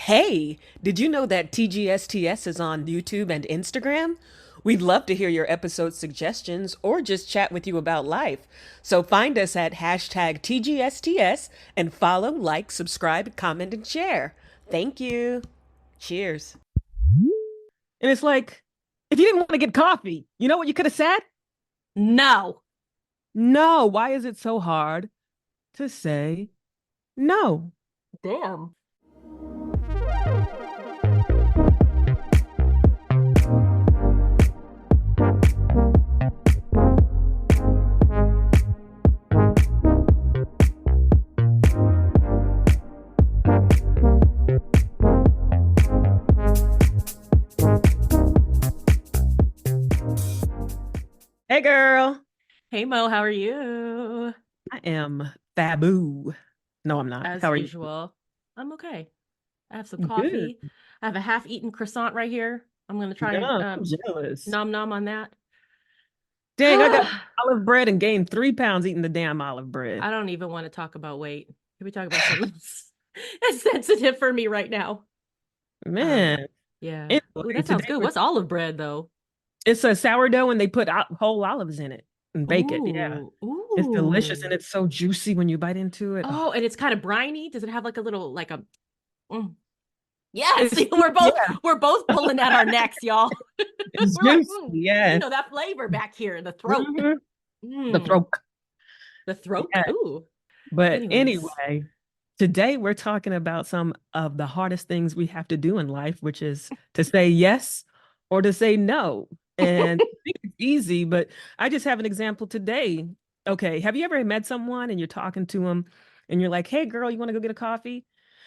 Hey, did you know that TGSTS is on YouTube and Instagram? We'd love to hear your episode suggestions or just chat with you about life. So find us at hashtag TGSTS and follow, like, subscribe, comment, and share. Thank you. Cheers. And it's like, if you didn't want to get coffee, you know what you could have said? No. No. Why is it so hard to say no? Damn. Hey, girl. Hey Mo, how are you? I am Fabu. No, I'm not. As How are you? usual. I'm okay. I have some Good. coffee. I have a half-eaten croissant right here. I'm gonna try and No, I'm jealous. nom nom on that. Dang, I got I olive bread and gained 3 pounds eating the damn olive bread. don't even want to talk about weight. Can we talk about something else? It's sensitive for me right now. Um, Man. yeah. Ooh, Anyway, that sounds today good. What's olive bread though? it's a sourdough and they put whole olives in it and bake it. Yeah. Ooh, It's delicious and ooh. it's so juicy when you bite into it. Oh, Oh, and it's kind of briny. Does it have like a little like a mm. Yes, it's yeah, we're both pulling at our necks, y'all. it's We're like, juicy. Yeah. that flavor back here in the throat. hmm The Mm, throat. the throat. Yeah. Ooh. But Anyways. anyway, today we're talking about some of the hardest things we have to do in life, which is to say yes or to say no. And I think it's easy, but I just have an example today. Okay, have you ever met someone and you're talking to them and you're like, "Hey girl, you want to go get a coffee?"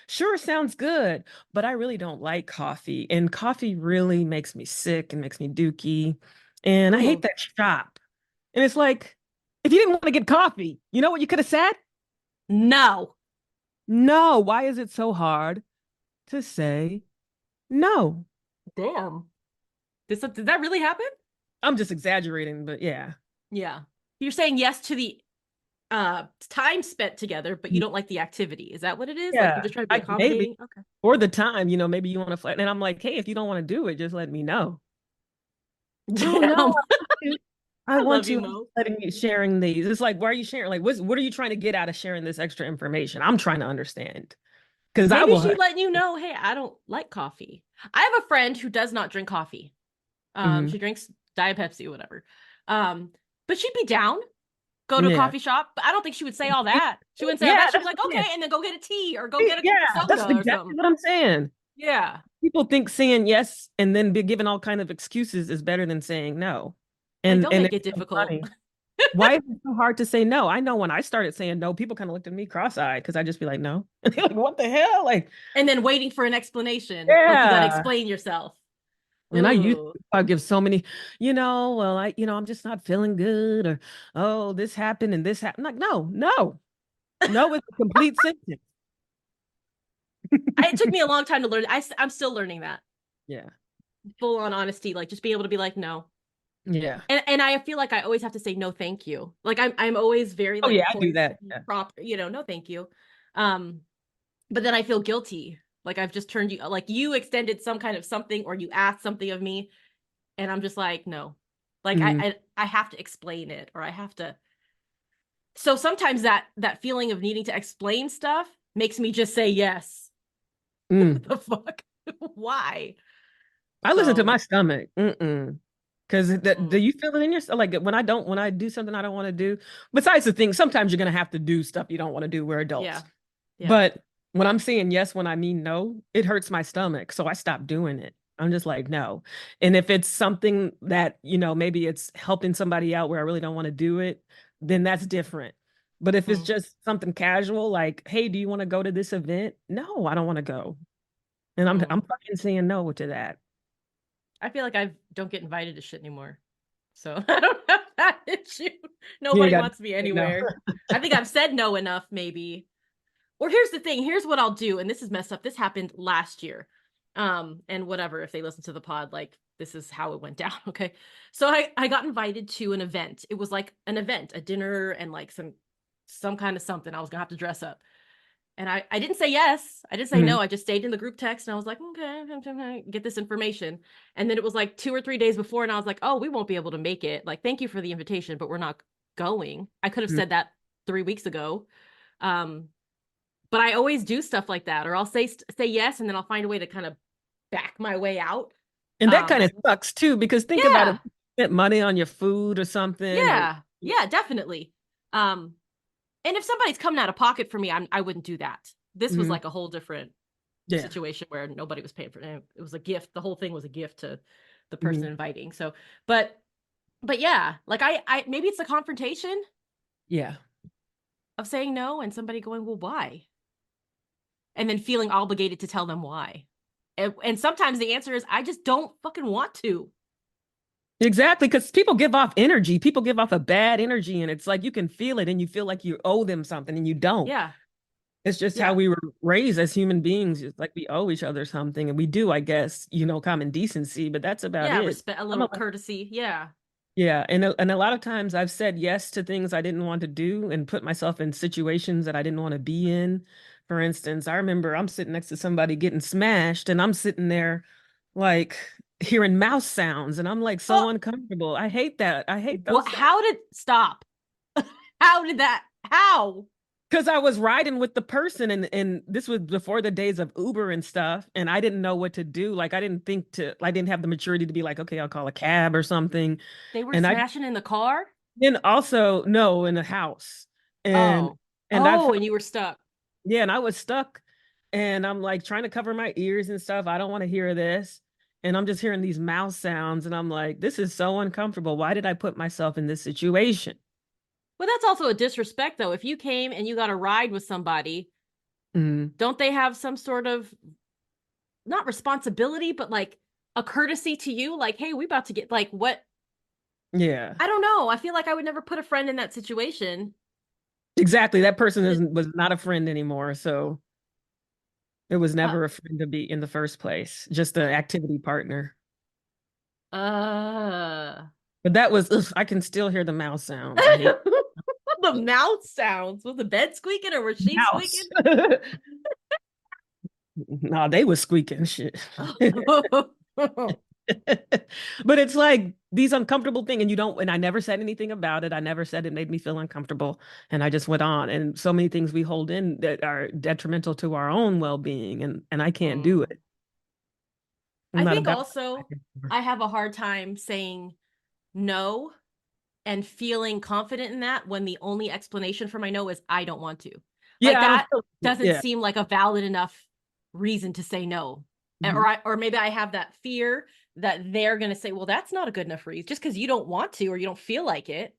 Sure, sounds good, but I really don't like coffee. And coffee really makes me sick and makes me dookie. And I hate Mm, that shop. And it's like, if you didn't want to get coffee, you know what you could have said? no. No, why is it so hard to say no? Damn. Did that really happen? I'm just exaggerating, but yeah. Yeah. You're saying yes to the time spent together, but you don't like the activity. Is that what it is? Like you're Yeah, just trying to be I maybe accommodating? Okay. or the time, maybe you want to flat. And I'm like, hey, if you don't want to do it, just let me know. Oh no, Damn. I I want love to. you, I'm just Mo. letting you sharing these. It's like, why are you sharing? Like, what are you trying to get out of sharing this extra information? I'm trying to understand because I Maybe will. she's letting you know, hey, I don't like coffee. I have a friend who does not drink coffee. Mhm. She drinks Diet Pepsi, whatever. Um, but she'd be down, go to a Yeah, coffee shop. But I don't think she would say all that. She wouldn't say all yeah, that. She'd be that's like, yeah, okay, and then go get a tea or go get a yeah. That's soda or exactly something. what I'm saying. Yeah. People think saying yes and then be given all kind of excuses is better than saying no. Like, And don't and make it's it so difficult. funny. Why is it so hard to say no? I know when I started saying no, people kind of looked at me cross-eyed because I just be like, no. And they're like, what the hell? Like, And then waiting for an explanation. Like you got to yeah. explain yourself. And Ooh. I give so many, well, I'm just not feeling good, or oh, this happened and this happened. Like, no, no, no, it's a complete sentence. It took me a long time to learn. I'm still learning that Yeah. full on honesty. Like just being able to be like, no. Yeah. And I feel like I always have to say no, thank you. Like I'm always very Oh, like yeah, I do points that. Yeah. proper, no, thank you. Um, but then I feel guilty. Like I've just turned you like you extended some kind of something or you asked something of me, and I'm just like, no. Like Mhm. I have to explain it or I have to. So sometimes that feeling of needing to explain stuff makes me just say yes. Mm. The fuck? Why? I listen to So my stomach. Mm-mm. Because do mm, you feel it in yourself? Like when I do something I don't want to do, besides the thing, sometimes you're going to have to do stuff you don't want to do. We're adults. yeah. Yeah. But when I'm saying yes, when I mean no, it hurts my stomach. So I stop doing it. I'm just like, no. And if it's something that, maybe it's helping somebody out where I really don't want to do it, then that's different. But if it's Mm, just something casual, like, hey, do you want to go to this event? No, I don't want to go. And I'm mm. fucking saying no to that. I feel like I don't get invited to shit anymore. So I don't have that issue. You ain't Nobody got wants me no. anywhere. I think I've said no enough, maybe. Or here's the thing. Here's what I'll do. And this is messed up. This happened last year. And whatever, if they listen to the pod, like this is how it went down. Okay. So I got invited to an event. It was like an event, a dinner and like some kind of something. I was gonna have to dress up. And I didn't say yes. I didn't say Mhm. no. I just stayed in the group text and I was like, okay, get this information. And then it was like 2 or 3 days before, and I was like, oh, we won't be able to make it. Like, thank you for the invitation, but we're not going. I could have Mhm. said that 3 weeks ago. Um, but I always do stuff like that, or I'll say yes, and then I'll find a way to kind of back my way out. And that kind Um, of sucks too, because think about it, yeah, spent money on your food or something, or yeah, definitely. Um, and if somebody's coming out of pocket for me, I wouldn't do that. This was Mhm. like a whole different Yeah. situation where nobody was paying for it. It was a gift. The whole thing was a gift to the person Mhm. inviting. So, but yeah, like I maybe it's a confrontation Yeah. of saying no and somebody going, well, why? And then feeling obligated to tell them why. And sometimes the answer is, I just don't fucking want to. Exactly, because people give off energy. People give off a bad energy, and it's like you can feel it, and you feel like you owe them something, and you don't. Yeah. It's just how Yeah. we were raised as human beings. It's like we owe each other something, and we do, I guess, common decency, but that's about Yeah. it. Respect, a I'm little a, courtesy. Yeah. yeah, and a lot of times I've said yes to things I didn't want to do and put myself in situations that I didn't want to be in. For instance, I remember I'm sitting next to somebody getting smashed, and I'm sitting there like hearing mouse sounds, and I'm like Oh, so uncomfortable. I hate that. I hate what? those sounds. How did stop? How did that? How? Because I was riding with the person, and this was before the days of Uber and stuff, and I didn't know what to do. Like I didn't have the maturity to be like, okay, I'll call a cab or something. They were And I smashing in the car? then also no in the house. And Oh. and I Oh, felt and you were stuck. yeah, and I was stuck, and I'm like trying to cover my ears and stuff. I don't want to hear this. And I'm just hearing these mouse sounds, and I'm like, this is so uncomfortable. Why did I put myself in this situation? Well, that's also a disrespect, though. If you came and you got a ride with somebody, Mhm. don't they have some sort of not responsibility, but like a courtesy to you? Like, hey, we about to get like what? Yeah. I don't know. I feel like I would never put a friend in that situation. Exactly. That person Just, was not a friend anymore. So it was uh, never a friend to be in the first place, just an activity partner. uh. But that was, ugh, I can still hear the mouse sounds. I hate The mouth sounds. Was the bed squeaking or was she mouse. squeaking? No, they was squeaking shit. Oh. But it's like these uncomfortable thing, and you don't, and I never said anything about it. I never said it made me feel uncomfortable. And I just went on. And so many things we hold in that are detrimental to our own well-being, and I can't do Mm. it. I'm I not think about also that. I have a hard time saying no and feeling confident in that when the only explanation for my no is I don't want to. Like Yeah, I don't that feel doesn't yeah. seem like a valid enough reason to say no. Mhm. Or maybe I have that fear that they're going to say, "Well, that's not a good enough reason just because you don't want to or you don't feel like it."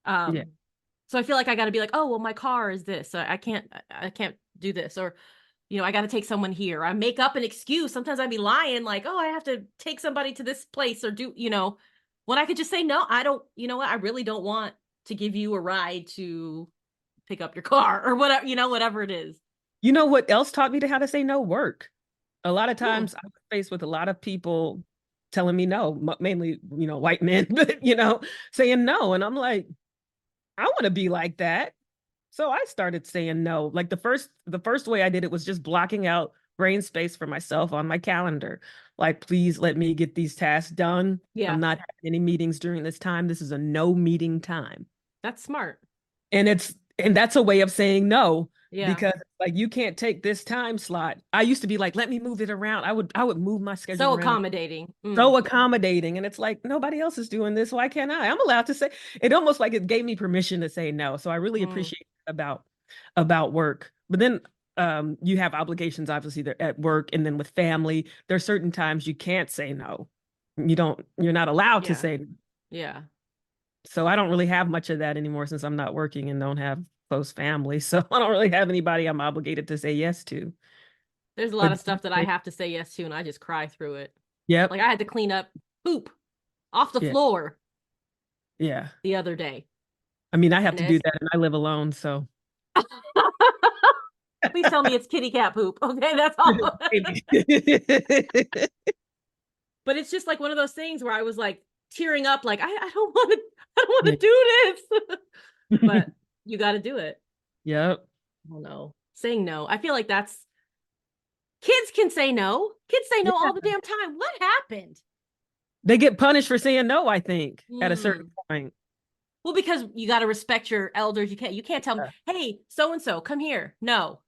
Yeah. Um so I feel like I got to be like, "Oh, well my car is this. So I can't do this." Or I got to take someone here. I make up an excuse. Sometimes I'd be lying, like, oh, I have to take somebody to this place or when I could just say, no, I don't, you know what? I really don't want to give you a ride to pick up your car or whatever, whatever it is. You know what else taught me to how to say no? Work. A lot of Hmm. times I was faced with a lot of people telling me no, mainly, white men, but saying no. And I'm like, I want to be like that. So I started saying no. Like the first way I did it was just blocking out brain space for myself on my calendar. Like, please let me get these tasks done. I'm Yeah, not having any meetings during this time. This is a no meeting time. that's smart. And that's a way of saying no, Yeah. because like you can't take this time slot. I used to be like, let me move it around. I would move my schedule So around, accommodating. Mm. so accommodating. And it's like nobody else is doing this. Why can't I? I'm allowed to say it. Almost like it gave me permission to say no. So I really Mm. appreciate about work. But then you have obligations, obviously, they're at work, and then with family. There's certain times you can't say no. You're not allowed to Yeah. say no. Yeah. So I don't really have much of that anymore since I'm not working and don't have close family. So I don't really have anybody I'm obligated to say yes to. There's a lot But of stuff that I have to say yes to, and I just cry through it. yep, Like I had to clean up poop off the yeah, floor yeah. the other day. I mean, I have And to do it's that, and I live alone, so please tell me it's kitty cat poop. Okay, that's all. maybe. But it's just like one of those things where I was like tearing up, like I don't want to, I don't want Yeah. to do this. But you got to do it. Yep. I don't know. saying no. I feel like that's kids can say no. Kids say no Yeah. all the damn time. What happened? They get punished for saying no, I think, at a certain Mm. point. Well, because you got to respect your elders. You can't tell them, Yeah. hey, so and so, come here. No,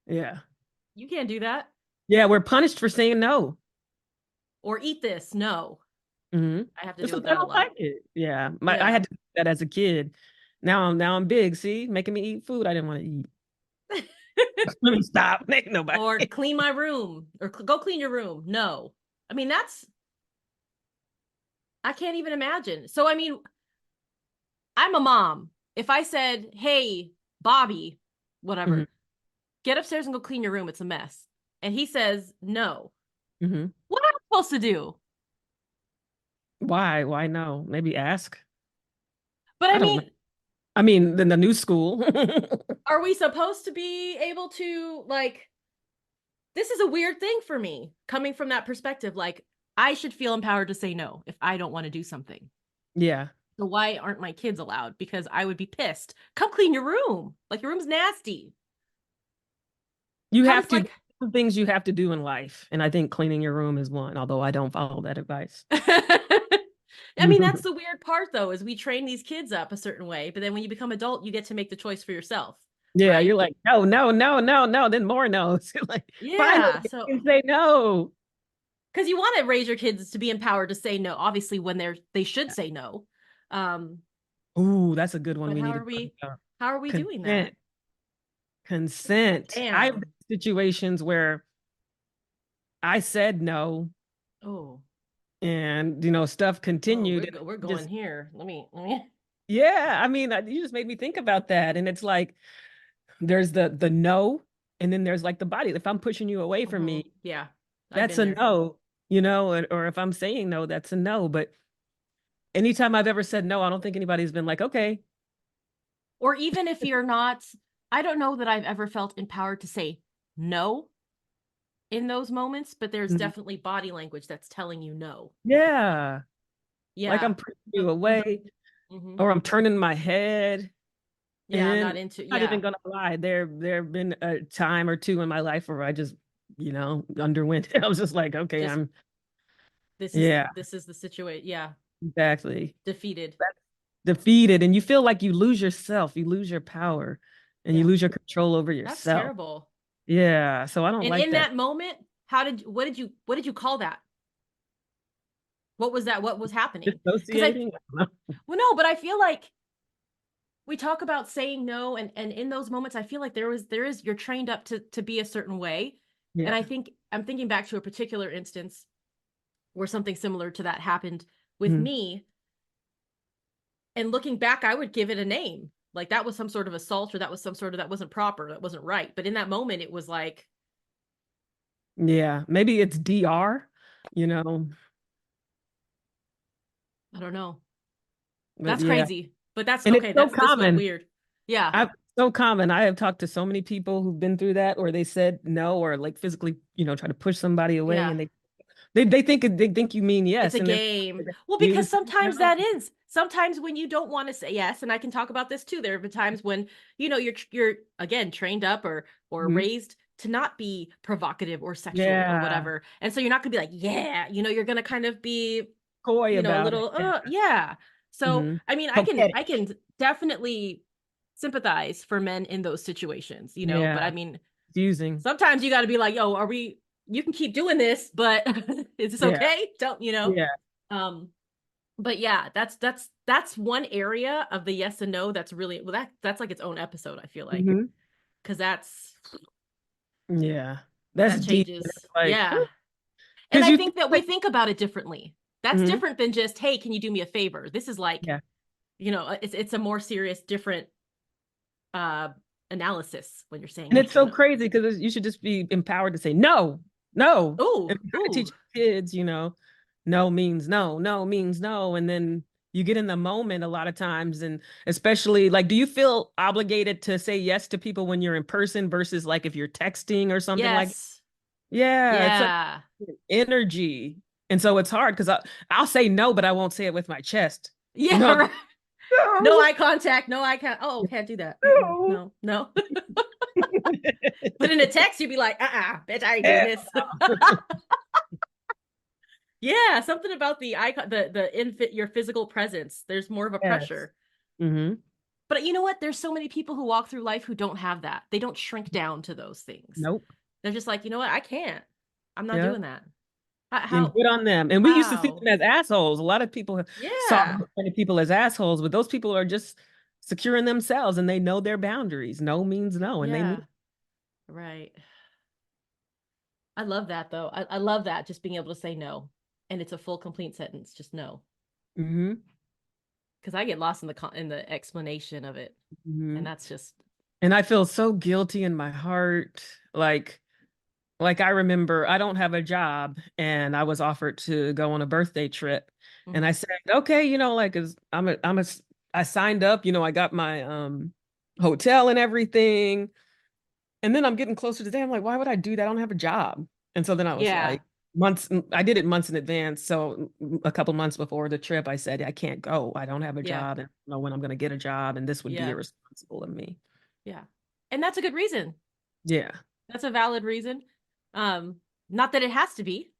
Yeah. you can't do that. Yeah, we're punished for saying no. Or eat this. No, Hmm. I have to It's deal like with I that a don't lot. like it. Yeah. I Yeah. had to do that as a kid. Now I'm big. See, making me eat food I didn't want to eat. Let me stop. Ain't nobody. Or clean my room or go clean your room. No. I mean, I can't even imagine. So, I mean, I'm a mom. If I said, hey, Bobby, Hmm. whatever, get upstairs and go clean your room, it's a mess. And he says, no. Hmm. What am I supposed to do? Why? Why no? Maybe ask. But I I don't know. mean, I mean, in the new school. are we supposed to be able to, like, this is a weird thing for me coming from that perspective. Like, I should feel empowered to say no if I don't want to do something. Yeah. So why aren't my kids allowed? Because I would be pissed. Come clean your room. Like, your room's nasty. You How have does, to, like, there's some things you have to do in life. And I think cleaning your room is one, although I don't follow that advice. I mean, that's the weird part, though, is we train these kids up a certain way, but then when you become adult, you get to make the choice for yourself, Yeah, right? you're like, no, no, no, no, no, then more no's. You're like, finally, Yeah. you So, can say no. because you want to raise your kids to be empowered to say no, obviously, when they should say no. Um, Ooh, that's a good one but we how need to are talk we? about. How are we doing that? Consent. Consent. I've been Damn. in situations where I said no Oh, and, stuff oh, continued. we're And we're I going just, here. Let me. yeah, I mean, you just made me think about that. And it's like, there's the no, and then there's like the body. If I'm pushing you away from Mm-hmm. me, Yeah, I've that's been a there. no, or if I'm saying no, that's a no. But anytime I've ever said no, I don't think anybody's been like, okay. Or even if you're not, I don't know that I've ever felt empowered to say no in those moments, but there's Mhm. definitely body language that's telling you no. Yeah. Like Yeah. I'm pushing you away, Mm-hmm. or I'm turning my head. Yeah, I'm And not into, I'm not even yeah. gonna lie, there have been a time or two in my life where I just, underwent it. I was just like, okay, Just I'm this is yeah, this is the situation. Yeah. exactly. Defeated. That's defeated. And you feel like you lose yourself, you lose your power, and you Yeah. lose your control over That's yourself. terrible. Yeah. So I don't And like in that. that moment, what did you call that? What was that? What was happening? Because Dissociating. I don't know. well, no, but I feel like we talk about saying no, and in those moments I feel like there is you're trained up to be a certain way. And Yeah. I think I'm thinking back to a particular instance where something similar to that happened with Mhm. me, and looking back I would give it a name, like that was some sort of assault, or that was some sort of, that wasn't proper, that wasn't right, but in that moment it was like, Yeah. Maybe it's DR, you know, I don't know. but That's yeah. crazy, but that's And it's okay, so that's this went common. weird. Yeah. So common. I have talked to so many people who've been through that, or they said no, or like physically, try to push somebody away, Yeah. and they think you mean It's yes, a and they're game. Well, because you sometimes no. that is. Sometimes when you don't want to say yes, and I can talk about this too. There have been times when, you're again trained up or Mhm. raised to not be provocative or sexual or Yeah, whatever. And so you're not gonna be like, yeah, you're gonna kind of be, coy a about it. little, Yeah. yeah. So Hmm. I mean, I can Coquettish. definitely sympathize for men in those situations, but I Yeah, mean, confusing. sometimes you gotta be like, yo, you can keep doing this, but is this Yeah, okay? Don't. yeah. Um, but yeah, that's one area of the yes and no that's really, well, that's like its own episode, I feel like, Hmm. because Yeah, that's that deep. changes. It's like, Yeah. And because I you think think that we like, think about it differently. That's mhm, different than just, hey, can you do me a favor? This is like, yeah. it's a more serious, different uh analysis when you're saying And yes it's and so no. crazy because you should just be empowered to say no, no. Ooh, And we try to ooh. teach kids, no means no, no means no. And then you get in the moment a lot of times. And especially like, do you feel obligated to say yes to people when you're in person versus like if you're texting or something like, Yes. yeah, it's like Yeah. energy. And so it's hard because I'll say no, but I won't say it with my chest. Yeah, No, right. No no, eye contact, no eye contact. Oh, can't do that. Mm-mm. no. No, no. But in a text, you'd be like, bitch, I ain't doing Yeah. this. Yeah, something about the icon, the in your physical presence. There's more of a Yes. pressure. Mm-hmm. But you know what? There's so many people who walk through life who don't have that. They don't shrink down to those things. Nope. They're just like, you know what? I can't. I'm not Yeah. doing that. And How? good on them. And we used to see Wow. them as assholes. A lot of people saw Yeah. those kind of people as assholes, but those people are just secure in themselves and they know their boundaries. No means no, and they mean. Yeah. Right. I love that though. I love that just being able to say no. And it's a full complete sentence, just no. Mm-hmm. Because I get lost in the explanation of it. Mm-hmm. And that's just And I feel so guilty in my heart. Like I remember I don't have a job and I was offered to go on a birthday trip. And I mhm. said, okay, like I signed up, I got my hotel and everything. And then I'm getting closer to the day. I'm like, why would I do that? I don't have a job. And so then I was Yeah. like, I did it months in advance. So a couple months before the trip, I said, I can't go. I don't have a Yeah. job and I don't know when I'm going to get a job. And this would be Yeah. irresponsible of me. Yeah. And that's a good reason. Yeah. That's a valid reason. Um, Not that it has to be,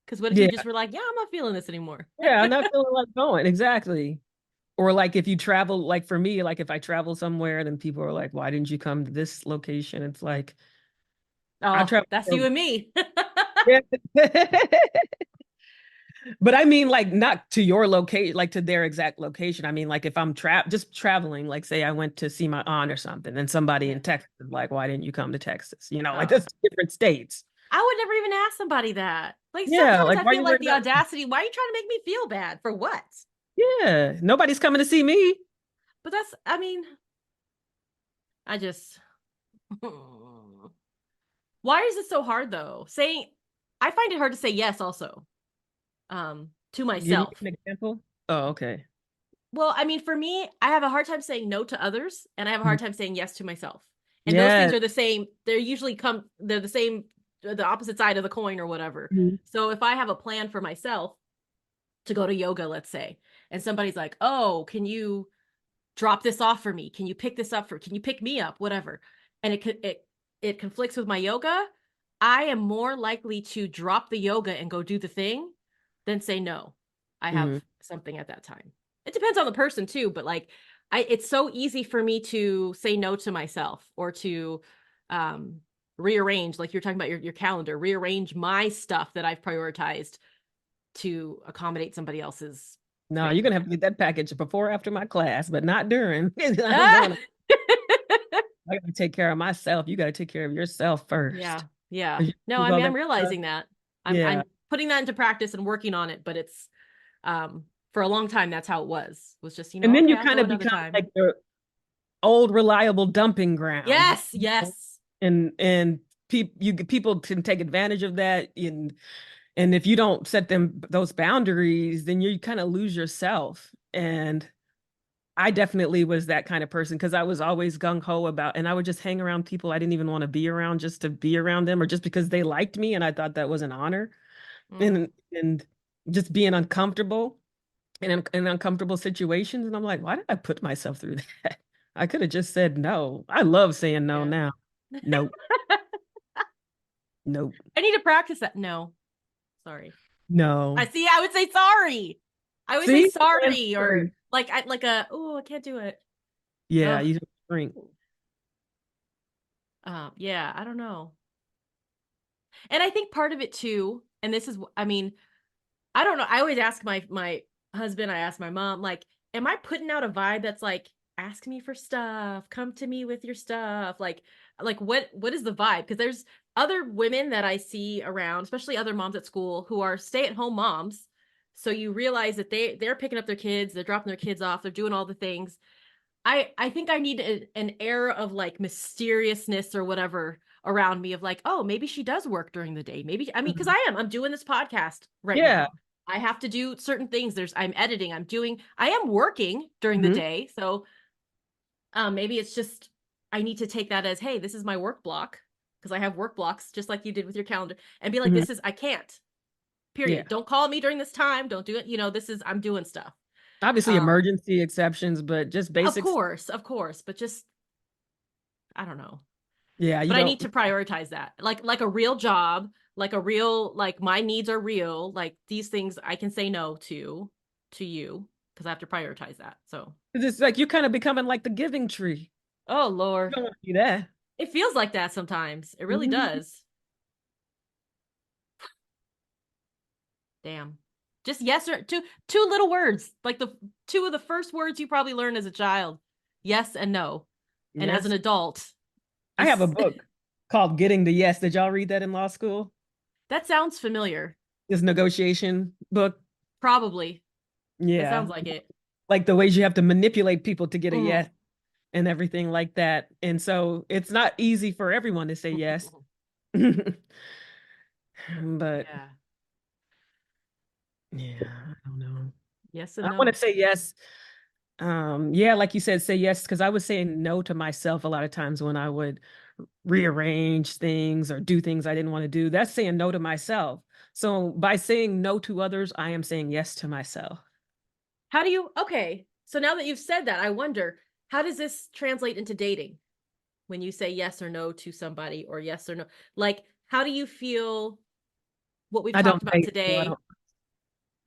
because what if you Yeah. just were like, yeah, I'm not feeling this anymore? Yeah. I'm not feeling like going. Exactly. Or like if you travel, like for me, like if I travel somewhere, then people are like, why didn't you come to this location? It's like, I Oh, travel that's for, you and me. yeah. But I mean, like not to your location, like to their exact location. I mean, like if I'm just traveling, like say I went to see my aunt or something, and somebody Yeah. in Texas is like, why didn't you come to Texas? Like Oh, that's different states. I would never even ask somebody that. Like Yeah, sometimes like I why feel you like worried the about? audacity. Why are you trying to make me feel bad for what? Yeah, nobody's coming to see me. But that's, I mean, I just. Why is it so hard though? I find it hard to say yes also, to Give me myself. an example. Oh, okay. Well, I mean, for me, I have a hard time saying no to others, and I have a hard time saying yes to myself. And those things Yeah. are the same. They're the same, the opposite side of the coin or whatever. Mhm. So if I have a plan for myself to go to yoga, let's say, and somebody's like, "Oh, can you drop this off for me? Can you pick me up? Whatever." And it conflicts with my yoga. I am more likely to drop the yoga and go do the thing than say no. I have Mhm. something at that time. It depends on the person too, but like it's so easy for me to say no to myself or to um rearrange, like you're talking about your calendar, rearrange my stuff that I've prioritized to accommodate somebody else's No, you're thing. gonna have to get that package before or after my class, but not during. I'm Ah! going. I gotta take care of myself. You gotta take care of yourself Yeah. first. Yeah. 'Cause you No, do I all mean, I'm that stuff. realizing that. Yeah. I'm putting that into practice and working on it, but it's for a long time that's how it was just, And then okay, you I'll kind go of another become time. like the old reliable dumping ground. Yes, yes. And people can take advantage of that. And if you don't set them those boundaries, then you kind of lose yourself. And I definitely was that kind of person because I was always gung ho about, and I would just hang around people I didn't even want to be around just to be around them or just because they liked me and I thought that was an honor. Mm, And just being uncomfortable in uncomfortable situations. And I'm like, why did I put myself through that? I could have just said no. I love saying no yeah. now. Nope. Nope. I need to practice that. No, sorry. I No. see. I would say sorry. I would say See? sorry or Sorry. like oh, I can't do it. Yeah, Ugh. you drink. Yeah, I don't know. And I think part of it too, and this is, I mean, I don't know. I always ask my husband, I ask my mom, like, am I putting out a vibe that's like, ask me for stuff, come to me with your stuff, like what is the vibe? Because there's other women that I see around, especially other moms at school who are stay-at-home moms. So you realize that they're picking up their kids, they're dropping their kids off, they're doing all the things. I think I need an air of like mysteriousness or whatever around me of like, oh, maybe she does work during the day. Maybe, I mean, because Mhm. I'm doing this podcast right Yeah. now. I have to do certain things. I'm editing, I am working during the Hmm. day. So maybe it's just I need to take that as, hey, this is my work block because I have work blocks just like you did with your calendar and be like, Hmm. I can't. Yeah. Period. Don't call me during this time. Don't do it. I'm doing stuff. Obviously, Um, emergency exceptions, but just basics. of course, but just I don't know. Yeah, you But I don't. need to prioritize that. Like a real job, like a real like my needs are real. Like these things I can say no to you because I have to prioritize that. So, It's like you're kind of becoming like the giving tree. oh You Lord. don't want to do that. It feels like that sometimes. It really Mhm. does. Damn. Just yes or two little words. Like the two of the first words you probably learned as a child. Yes and no. And as an Yes. adult, I have a it's book called Getting the Yes. Did y'all read that in law school? that sounds familiar. This negotiation book. Probably. That Yeah. sounds like it. Like the ways you have to manipulate people to get a Mm. yes and everything like that. And so it's not easy for everyone to say yes. But Yeah. yeah, I don't know. Yes and I want no. to say yes. Yeah, like you said, say yes, because I was saying no to myself a lot of times when I would rearrange things or do things I didn't want to do. That's saying no to myself. So by saying no to others, I am saying yes to myself. How do you okay. So now that you've said that, I wonder, how does this translate into dating? When you say yes or no to somebody or yes or no. Like, how do you feel what we've I talked don't about date, so I today? don't.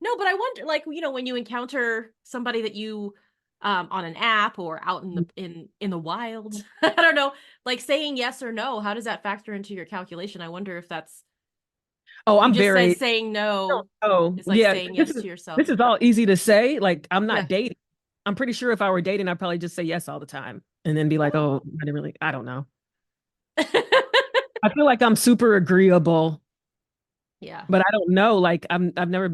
No, but I wonder, like, when you encounter somebody that you on an app or out in the wild, I don't know, like saying yes or no, how does that factor into your calculation? I wonder if that's Oh, you I'm just said very. saying no Oh, is like yeah. saying yes to yourself. This is all easy to say. Like I'm not Yeah. dating. I'm pretty sure if I were dating, I'd probably just say yes all the time and then be like, Oh. oh, I didn't really. I don't know. I feel like I'm super agreeable, Yeah. but I don't know. Like I've never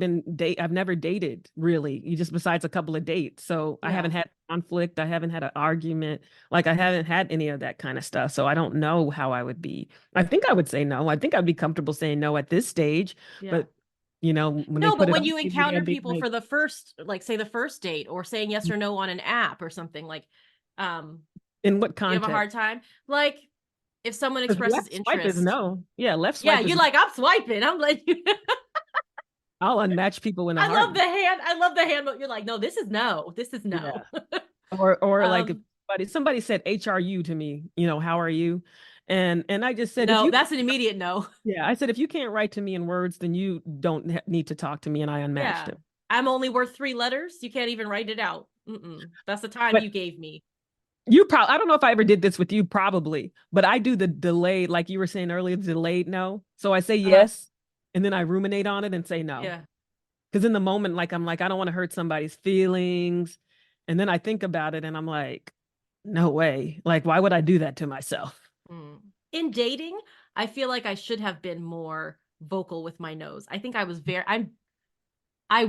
dated really. You just besides a couple of dates. So I Yeah. haven't had conflict. I haven't had an argument. Like I haven't had any of that kind of stuff. So I don't know how I would be. I think I would say no. I think I'd be comfortable saying no at this stage. Yeah. But when they No, put but it when on you TV, encounter I'd be people like, for the first, like say the first date or saying yes or no on an app or something, like um in what you have a context? hard time? Like if someone Because expresses left swipe is interest. no. Yeah, left Yeah, swipe is you're no. like, I'm swiping. I'm like I'll unmatch people in a I love the heartbeat. hand. I love the hand. But you're like, no, this is no. This is Yeah. no. Or like if um, somebody said HRU to me, how are you? And I just said if no, you that's an immediate no. yeah, I said if you can't write to me in words, then you don't need to talk to me and I unmatched Yeah. him. I'm only worth 3 letters. You can't even write it out. Mm-mm. That's the time But you gave me. you probably I don't know if I ever did this with you probably, but I do the delayed like you were saying earlier, the delayed no. So I say Uh-huh. yes and then I ruminate on it and say no. Yeah. Because in the moment like I'm like I don't want to hurt somebody's feelings and then I think about it and I'm like no way. Like why would I do that to myself? Mm. In dating, I feel like I should have been more vocal with my nose. I think I was very I'm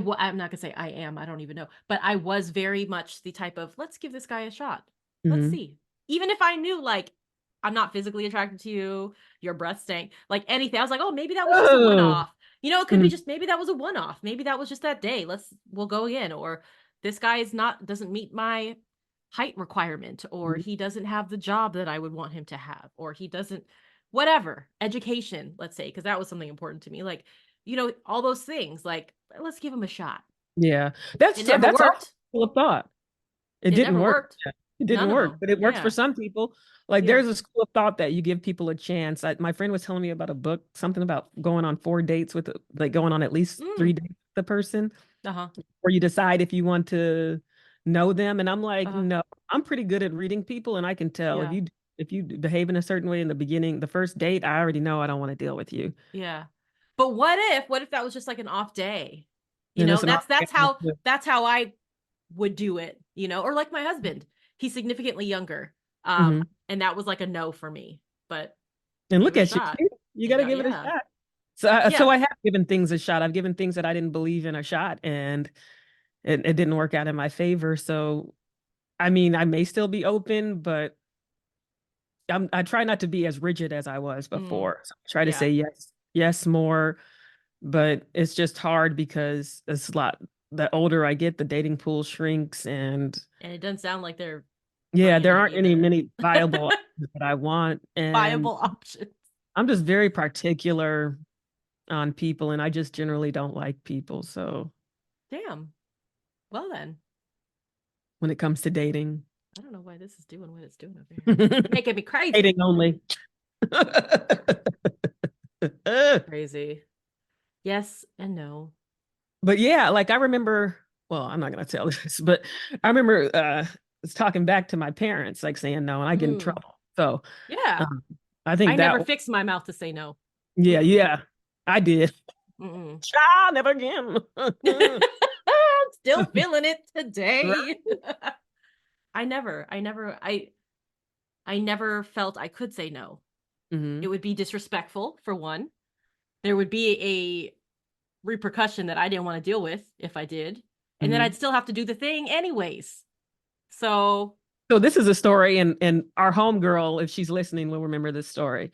not gonna say I am, I don't even know, but I was very much the type of let's give this guy a shot. Let's Mhm. see. Even if I knew like I'm not physically attracted to you, your breath stank, like anything. I was like, oh, maybe that was just a one Oh. off. It could be Mhm. just maybe that was a one off. Maybe that was just that day. We'll go again. Or this guy doesn't meet my height requirement, or he doesn't have the job that I would want him to have, or he doesn't whatever education, let's say, because that was something important to me. Like, all those things. Like, let's give him a shot. Yeah. It That's never all worked. full of thought. It It didn't never work. worked. Yeah. It didn't None of work, them. but it works for Yeah. some people. Like Yeah. there's a school of thought that you give people a chance. My friend was telling me about a book, something about going on 4 dates like going on at least three Mm. dates with the person, Uh-huh. where you decide if you want to know them. And I'm like, Uh-huh. no, I'm pretty good at reading people, and I can tell Yeah. if you behave in a certain way in the beginning, the first date, I already know I don't want to deal with you. Yeah. But what if that was just like an off day? Then it's an That's option. that's how I would do it, or like my husband. He's significantly younger. Hmm. And that was like a no for me. But And gave look it a at you. shot. You got And to got give it a yeah. shot. So Yeah. I have given things a shot. I've given things that I didn't believe in a shot, and it didn't work out in my favor. So, I mean, I may still be open, but I try not to be as rigid as I was Mm, before. So I try to say yeah. yes, yes more, but it's just hard because it's a lot. The older I get, the dating pool shrinks, and And it doesn't sound like they're yeah, bringing there it aren't either. many viable options that I want, and Viable options. I'm just very particular on people, and I just generally don't like people. So Damn. Well then. when it comes to dating, I don't know why this is doing what it's doing over here. Making me crazy. dating only. Crazy. Yes and no. But yeah, like I remember, well, I'm not gonna tell this, but I remember was talking back to my parents, like saying no, and I get in Mm, trouble. So yeah. um, I I think never that, fixed my mouth to say no. yeah, Mm-mm. yeah, I did. Mm-mm. Child, never again. I'm still feeling it Right. today. I never felt I could say no. It Hmm. would be disrespectful for one. There would be a repercussion that I didn't want to deal with if I did. And then I'd Hmm. still have to do the thing anyways. So, So this is a story, and our homegirl, if she's listening, will remember this story.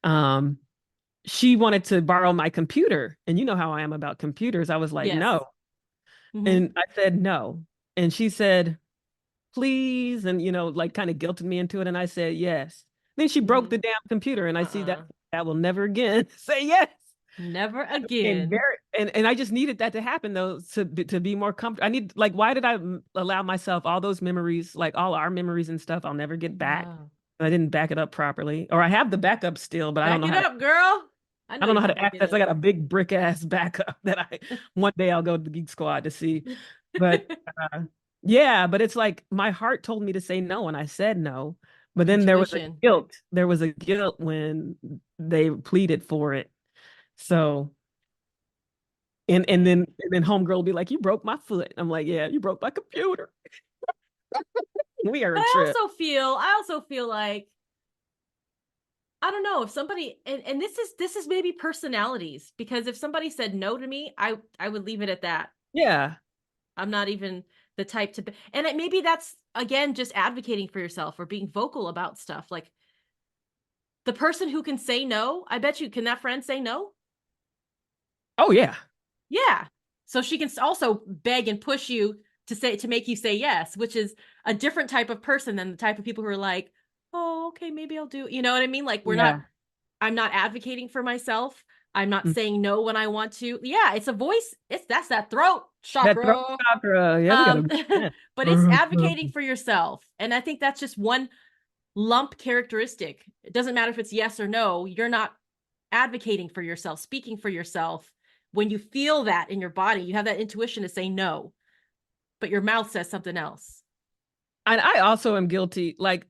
Um, she wanted to borrow my computer, and you know how I am about computers. I was like, yes. no, Mm-hmm. and I said no, and she said, please, and like kind of guilted me into it, and I said yes. Then she broke Mm-hmm. the damn computer, and I see that Uh-uh. I will never again say yes. Never And again. very and I just needed that to happen though to be more comfortable. I need, like, why did I allow myself all those memories, like all our memories and stuff I'll never get back. Yeah. I didn't back it up properly, or I have the backup still, but I don't Back know it how to up, girl. I I know don't know you how can to back it access. I up. got a big brick ass backup that I one day I'll go to the Geek Squad to see. But uh, yeah, but it's like my heart told me to say no and I said no. But then there was a Intuition. guilt. There was a guilt when they pleaded for it. So and then homegirl will be like, "You broke my foot." I'm like, "Yeah, you broke my computer." We are But a I trip. also feel like I don't know if somebody and this is maybe personalities because if somebody said no to me, I would leave it at that. Yeah. I'm not even the type to be, and maybe that's again just advocating for yourself or being vocal about stuff. Like the person who can say no, I bet you can that friend say no? Oh yeah. Yeah. So she can also beg and push you to make you say yes, which is a different type of person than the type of people who are like, "Oh, okay, maybe I'll do." You know what I mean? Like Yeah. I'm not advocating for myself. I'm not Mm. saying no when I want to. Yeah, it's a voice. That's that throat That throat chakra. chakra. Yeah, we Um gotta. Yeah. but it's advocating for yourself. And I think that's just one lump characteristic. It doesn't matter if it's yes or no. You're not advocating for yourself, speaking for yourself. When you feel that in your body, you have that intuition to say no, but your mouth says something else. And I also am guilty. Like,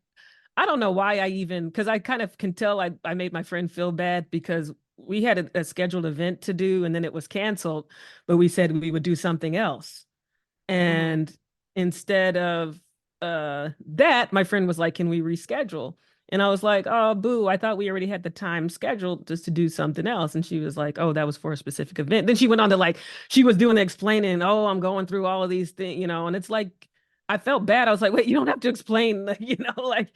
I don't know why I even, because I kind of can tell I made my friend feel bad because we had a scheduled event to do and then it was canceled, but we said we would do something else. Mm-hmm. And instead of that, my friend was like, "Can we reschedule?" And I was like, "Oh, boo, I thought we already had the time scheduled just to do something else." And she was like, "Oh, that was for a specific event." Then she went on to, like, she was doing the explaining, "Oh, I'm going through all of these things, and it's like I felt bad. I was like, "Wait, you don't have to explain," like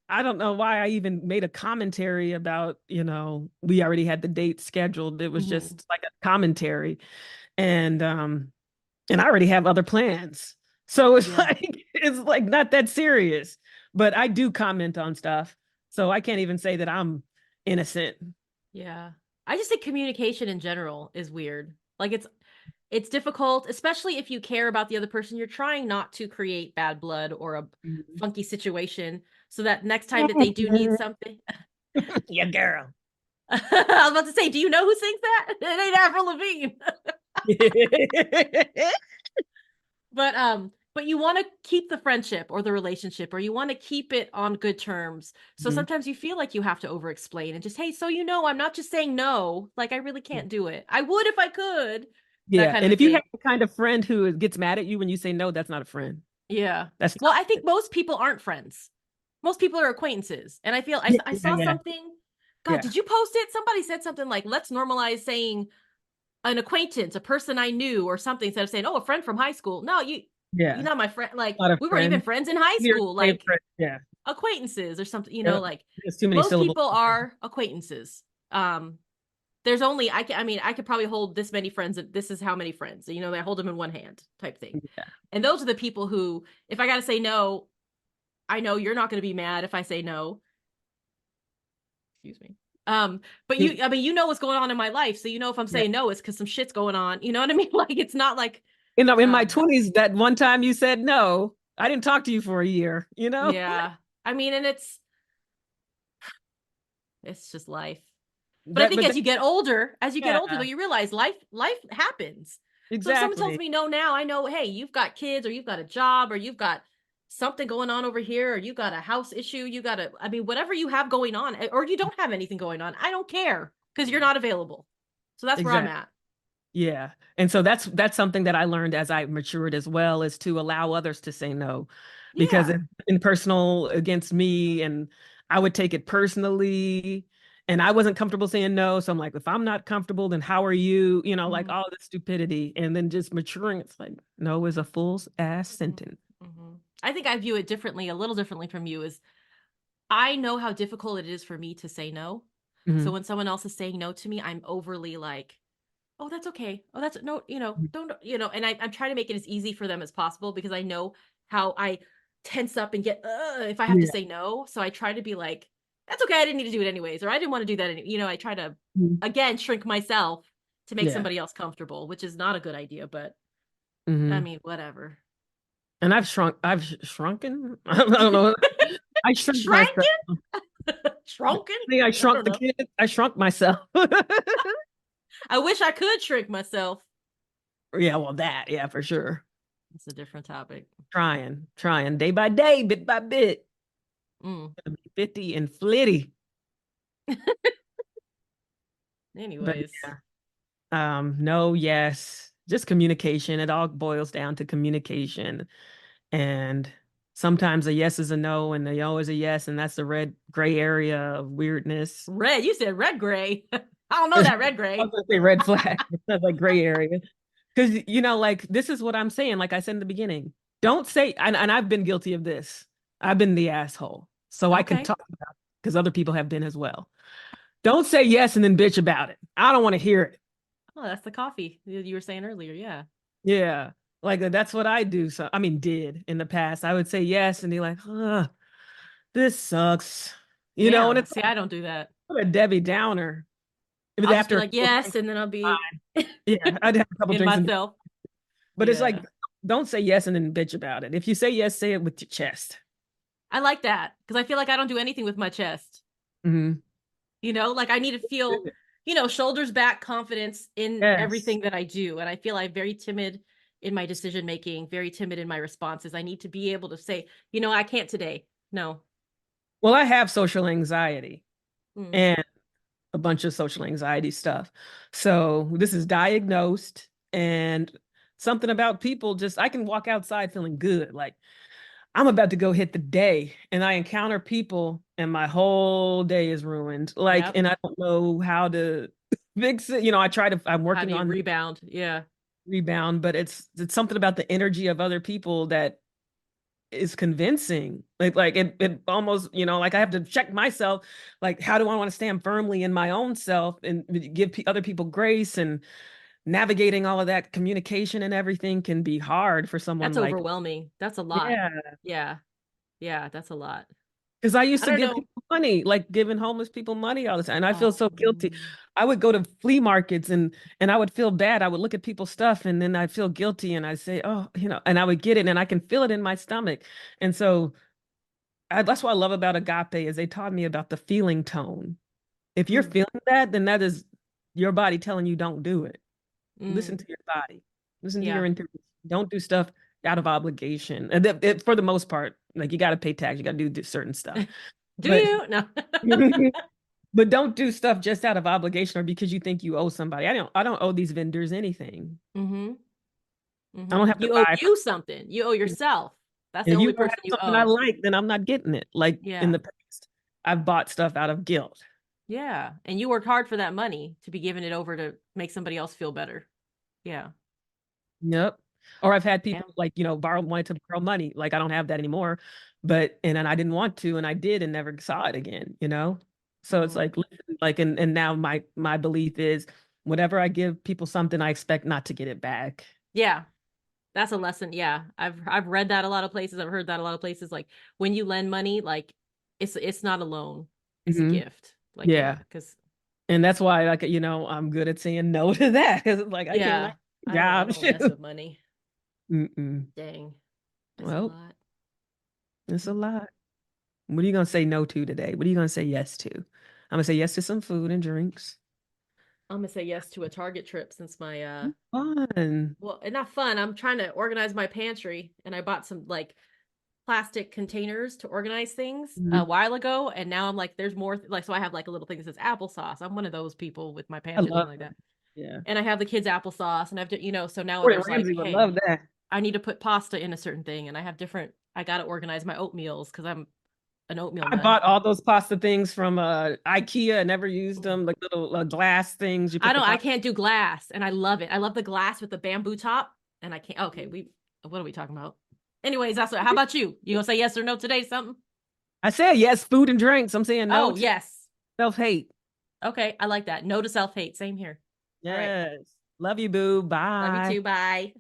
I don't know why I even made a commentary about, we already had the date scheduled. It was Mm-hmm. just like a commentary. And I already have other plans. So it's Yeah. like it's like not that serious. But I do comment on stuff. So I can't even say that I'm innocent. Yeah. I just think communication in general is weird. Like it's difficult, especially if you care about the other person. You're trying not to create bad blood or a Mhm. funky situation so that next time that they do need something. Yeah, girl. I was about to say, do you know who sings that? It ain't Avril Lavigne. But you want to keep the friendship or the relationship or you want to keep it on good terms. So Mhm. sometimes you feel like you have to over explain and just, hey, so I'm not just saying no, like I really can't do it. I would if I could. That Yeah. kind And of if you have thing. the kind of friend who gets mad at you when you say no, that's not a friend. Yeah. That's Well, not. I think most people aren't friends. Most people are acquaintances. And I feel Yeah, I yeah, saw yeah. something. God, Yeah. did you post it? Somebody said something like, let's normalize saying an acquaintance, a person I knew or something instead of saying, oh, a friend from high school. No, you're Yeah. not my friend. Like Not a we weren't even friend. friends in high You're school. a Like friend. Yeah. acquaintances or something, Yep. like There's too many most syllables. people are acquaintances. There's only I could probably hold this many friends. This is how many friends, I hold them in one hand type thing. Yeah. And those are the people who, if I got to say no, I know you're not going to be mad if I say no. Excuse me. But I mean, what's going on in my life. So, if I'm Yeah. saying no, it's because some shit's going on. You know what I mean? Like, it's not like, In my um, 20s, that one time you said no, I didn't talk to you for a year, you know? yeah. I mean, and It's just life. But I That, think but that, as you get yeah, older, though, you realize life happens. So if someone tells exactly, me no now, I know, hey, you've got kids, or you've got a job, or you've got something going on over here, or you got a house issue, I mean, whatever you have going on, or you don't have anything going on, I don't care because you're not available. So that's where I'm exactly. at. Yeah. And so that's something that I learned as I matured as well, is to allow others to say no, because Yeah. in personal against me, and I would take it personally, and I wasn't comfortable saying no. So I'm like, if I'm not comfortable, then how are you? Like Hmm. all this stupidity. And then just maturing, it's like, no is a full ass Hmm. sentence. Hmm. I think I view it differently, a little differently from you. Is I know how difficult it is for me to say no. So Hmm. when someone else is saying no to me, I'm overly like, oh, that's okay. Oh, that's no, don't, and I'm trying to make it as easy for them as possible because I know how I tense up and get, if I have to Yeah. say no. So I try to be like, that's okay. I didn't need to do it anyways. Or I didn't want to do that. I try to, Mhm. again, shrink myself to make Yeah. somebody else comfortable, which is not a good idea, but I Hmm. mean, whatever. And I've shrunken. I don't know. I shrunk myself. Shrinking? Shrunken? I I shrunk don't the know. kid. I shrunk myself. I wish I could shrink myself. Yeah, well, that, yeah, for sure. It's a different topic. Trying day by day, bit by bit. Mm. Gonna be 50 and flitty. But Anyways. yeah, no, yes, just communication. It all boils down to communication. And sometimes a yes is a no, and a no is a yes, and that's the red gray area of weirdness. Red. You said red gray. I don't know I that red was gray. gonna say red flag. That's like gray area. Because, like this is what I'm saying, like I said in the beginning. Don't say, and I've been guilty of this. I've been the asshole. So I can Okay. talk about it because other people have been as well. Don't say yes and then bitch about it. I don't want to hear it. Oh, that's the coffee you were saying earlier. Yeah. Yeah. Like that's what I do. So I mean, did in the past. I would say yes and be like, this sucks. And Yeah. it's See, I don't do that. like a Debbie Downer. It was I'll just be after a like, couple yes, drinks. and then I'll be Yeah, I'd have a couple in drinks and myself. but it's like Yeah. don't say yes and then bitch about it. If you say yes, say it with your chest. I like that because I feel like I don't do anything with my chest. Hmm. Like I need to feel, shoulders back, confidence in Yes. everything that I do. And I feel I'm very timid in my decision making, very timid in my responses. I need to be able to say, I can't today. No. Well, I have social anxiety Mm. and a bunch of social anxiety stuff. So this is diagnosed, and something about people, just I can walk outside feeling good. Like I'm about to go hit the day, and I encounter people and my whole day is ruined. Like, Yep. and I don't know how to fix it. I'm How do working you on rebound? Yeah. rebound, but it's something about the energy of other people that is convincing. Like it almost, like I have to check myself. Like, how do I want to stand firmly in my own self and give other people grace, and navigating all of that communication and everything can be hard for someone That's like, overwhelming. That's a lot. yeah. Yeah. Yeah. That's a lot. Because I used I to don't give know. people money, like giving homeless people money all the time. And I feel Oh, so guilty. I would go to flea markets, and I would feel bad. I would look at people's stuff and then I'd feel guilty and I'd say, oh, and I would get it and I can feel it in my stomach. And so that's what I love about agape is they taught me about the feeling tone. If you're mm, feeling that, then that is your body telling you don't do it. Listen mm, to your body. Listen to your yeah. intuition. Don't do stuff out of obligation. And for the most part, like you got to pay tax, you got to do certain stuff. Do But you? No. but don't do stuff just out of obligation or because you think you owe somebody. I don't owe these vendors anything. Mm-hmm. I Mm-hmm. don't have to You owe buy you something. You owe from yourself. That's the if you only don't have person you something I owe. like, then I'm not getting it. Like in Yeah. the past, I've bought stuff out of guilt. Yeah. And you worked hard for that money to be giving it over to make somebody else feel better. Yeah. Yep. Or I've had Yeah. people like, wanted to borrow money. Like I don't have that anymore. And then I didn't want to, and I did and never saw it again. So it's Mm. like, listen, like, and now my belief is whenever I give people something, I expect not to get it back. Yeah. That's a lesson. Yeah. I've read that a lot of places. I've heard that a lot of places. Like when you lend money, like it's not a loan. It's a Hmm. gift. Like, yeah, Yeah. because And that's why, like, I'm good at saying no to that. 'Cause it's like, I can't, yeah, I job. I don't mess with money. Mm-mm. Dang. That's a Well, lot. it's a lot. What are you gonna say no to today? What are you gonna say yes to? I'm gonna say yes to some food and drinks. I'm gonna say yes to a Target trip since my Fun. well, it's not fun. I'm trying to organize my pantry and I bought some like plastic containers to organize things a Mhm. while ago, and now I'm like there's more like so I have like a little thing that says applesauce. I'm one of those people with my I pantry looking love like that. that. Yeah. And I have the kids applesauce and I have to, so now Gordon there's like, Ramsay would hey, love that. I need to put pasta in a certain thing and I have different I got to organize my oatmeals because I'm an oatmeal I nut. bought all those pasta things from IKEA. I never used them, like little glass things. You put the I pasta. can't do glass and I love it. I love the glass with the bamboo top and I can't. Okay, what are we talking about? Anyways, that's what. How about you? You gonna say yes or no today to something? I said yes, food and drinks. I'm saying no Oh, to yes. self-hate. Okay, I like that. No to self-hate. Same here. All right. Yes. Love you, boo. Love you Bye. too. Bye.